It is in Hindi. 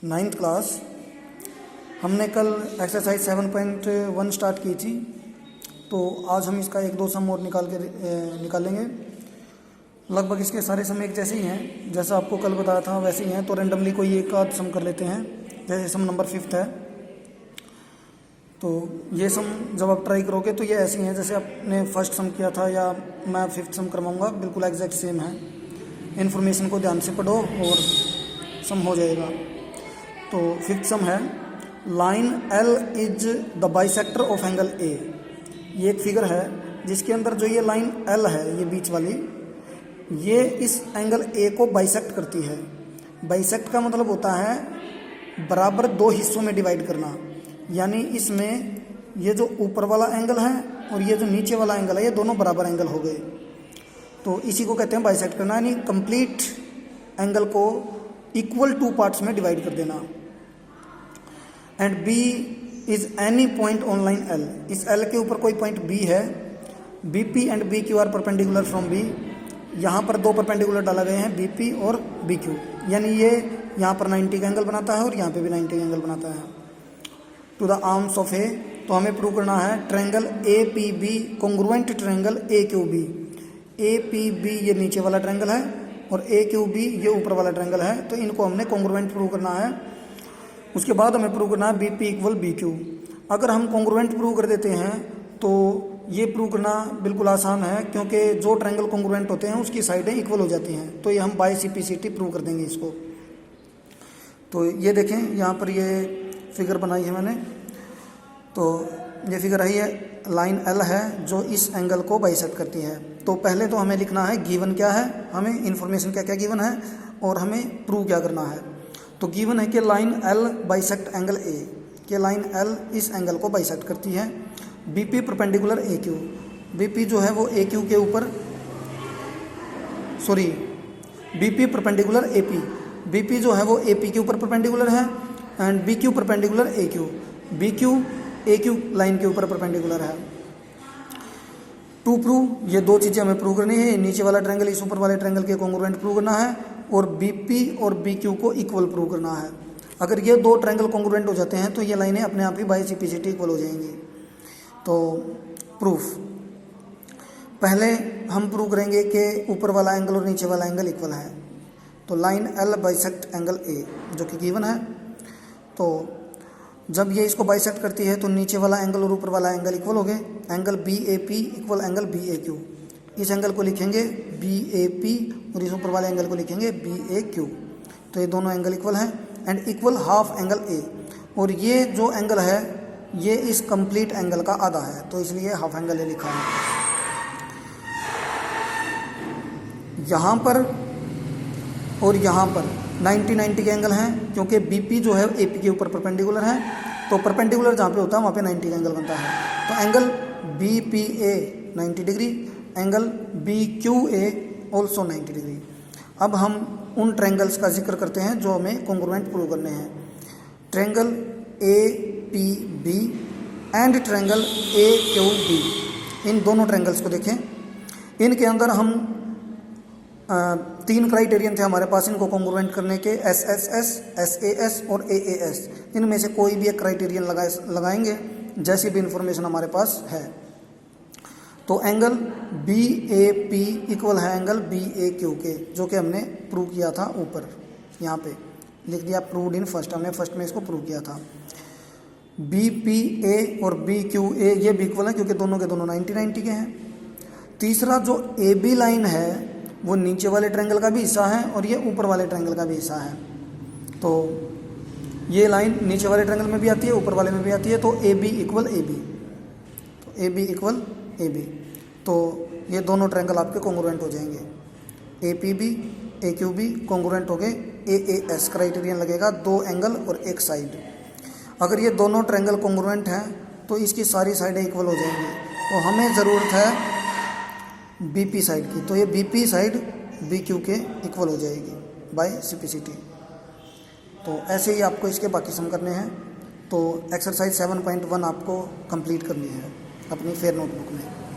Ninth class. हमने कल एक्सरसाइज 7.1 स्टार्ट की थी, तो आज हम इसका एक दो सम और निकालेंगे। लगभग इसके सारे सम एक जैसे ही हैं, जैसा आपको कल बताया था वैसे ही हैं। तो रैंडमली कोई एक आध सम कर लेते हैं। जैसे सम नंबर 5 है, तो ये सम जब आप ट्राई करोगे तो ये ऐसे ही हैं जैसे आपने फर्स्ट सम किया था, या मैं 5th सम करवाऊँगा, बिल्कुल एग्जैक्ट सेम है। इन्फॉर्मेशन को ध्यान से पढ़ो और सम हो जाएगा। तो 5th सम है, line L is the bisector of angle A। ये एक फिगर है जिसके अंदर जो ये लाइन L है, ये बीच वाली, ये इस एंगल A को बाइसेक्ट करती है। बाइसेक्ट का मतलब होता है बराबर दो हिस्सों में डिवाइड करना, यानी इसमें ये जो ऊपर वाला एंगल है और ये जो नीचे वाला एंगल है, ये दोनों बराबर एंगल हो गए। तो इसी को कहते हैं बाइसेक्ट करना, यानी कंप्लीट एंगल को इक्वल टू पार्ट्स में डिवाइड कर देना। And B is any point on line L। इस L के ऊपर कोई पॉइंट B है। BP and BQ are perpendicular from B। यहाँ पर दो परपेंडिकुलर डाला गए हैं, BP और BQ, यानी ये यहाँ पर 90 का एंगल बनाता है और यहाँ पे भी 90 का एंगल बनाता है। To the arms of A, तो हमें प्रूव करना है triangle APB congruent triangle AQB। APB ये नीचे वाला ट्रायंगल है और AQB ये ऊपर वाला ट्रायंगल है, तो इनको हमने कॉन्ग्रुएंट प्रूव करना है। उसके बाद हमें प्रूव करना है BP इक्वल BQ। अगर हम कॉन्ग्रुएंट प्रूव कर देते हैं तो ये प्रूव करना बिल्कुल आसान है, क्योंकि जो ट्रायंगल कॉन्ग्रुएंट होते हैं उसकी साइडें इक्वल हो जाती हैं। तो ये हम बाय CPCT प्रूव कर देंगे इसको। तो ये देखें, यहाँ पर ये फिगर बनाई है मैंने। तो ये फिगर है, ये लाइन L है जो इस एंगल को बाइसेक्ट करती है। तो पहले तो हमें लिखना है गिवन क्या है, हमें इन्फॉर्मेशन क्या क्या गिवन है और हमें प्रूव क्या करना है। तो गिवन है कि line L bisect angle A, कि लाइन L इस एंगल को बाइसेक्ट करती है। BP परपेंडिकुलर AQ, BP जो है वो AQ के ऊपर, sorry BP perpendicular AP, BP जो है वो AP के ऊपर परपेंडिकुलर है and BQ perpendicular AQ, BQ AQ line के ऊपर परपेंडिकुलर है। टू प्रूव, ये दो चीज़ें हमें प्रूव करनी है। नीचे वाला ट्रायंगल इस ऊपर वाले ट्रायंगल के कॉन्ग्रुएंट प्रूव करना है और BP और BQ को इक्वल प्रूव करना है। अगर ये दो ट्रायंगल कॉन्ग्रुएंट हो जाते हैं तो ये लाइनें अपने आप ही बाय CPCT इक्वल हो जाएंगी। तो प्रूफ, पहले हम प्रूव करेंगे कि ऊपर वाला एंगल और नीचे वाला एंगल इक्वल है। तो line L bisect angle A जो कि गिवन है। तो जब ये इसको बाइसेक्ट करती है तो नीचे वाला एंगल और ऊपर वाला एंगल इक्वल हो गए। Angle BAP equal angle BAQ। इस एंगल को लिखेंगे BAP और इस ऊपर वाले एंगल को लिखेंगे BAQ। तो ये दोनों एंगल इक्वल हैं and equal half angle A। और ये जो एंगल है ये इस कंप्लीट एंगल का आधा है, तो इसलिए हाफ एंगल A लिखा है। यहाँ पर और यहाँ पर 90 के एंगल हैं, क्योंकि BP जो है AP के ऊपर परपेंडिकुलर है। तो परपेंडिकुलर जहाँ पे होता है वहाँ पे 90 का एंगल बनता है। तो angle BPA 90 degree, angle BQA also 90 degree. अब हम उन ट्रायंगल्स का जिक्र करते हैं जो हमें कॉन्ग्रुएंट प्रूव करने हैं। Triangle APB and triangle AQB, इन दोनों ट्रायंगल्स को देखें। इनके अंदर हम 3 क्राइटेरियन थे हमारे पास इनको कॉन्ग्रुएंट करने के, SSS, SAS और AAS। इनमें से कोई भी एक क्राइटेरियन लगाएंगे जैसी भी इंफॉर्मेशन हमारे पास है। तो एंगल BAP इक्वल है एंगल BAQ के, जो कि हमने प्रूव किया था ऊपर, यहाँ पे लिख दिया प्रूव्ड इन फर्स्ट, हमने फर्स्ट में इसको प्रूव किया था। BPA और BQA ये भी इक्वल है क्योंकि दोनों के दोनों 90 के हैं। तीसरा जो AB लाइन है वो नीचे वाले ट्रायंगल का भी हिस्सा है और ये ऊपर वाले ट्रायंगल का भी हिस्सा है। तो ये लाइन नीचे वाले ट्रायंगल में भी आती है, ऊपर वाले में भी आती है। तो AB इक्वल AB, तो AB इक्वल AB। तो ये दोनों ट्रायंगल आपके कॉन्ग्रुएंट हो जाएंगे। APB AQB कॉन्ग्रुएंट हो गए। AAS क्राइटेरियन लगेगा, 2 एंगल और एक साइड। अगर ये दोनों ट्रायंगल कॉन्ग्रुएंट हैं तो इसकी सारी साइडें इक्वल हो जाएंगी। तो हमें ज़रूरत है BP साइड की, तो ये BP साइड BQ के इक्वल हो जाएगी बाय CPCT। तो ऐसे ही आपको इसके बाकी सम करने हैं। तो एक्सरसाइज 7.1 आपको कंप्लीट करनी है अपनी फेयर नोटबुक में।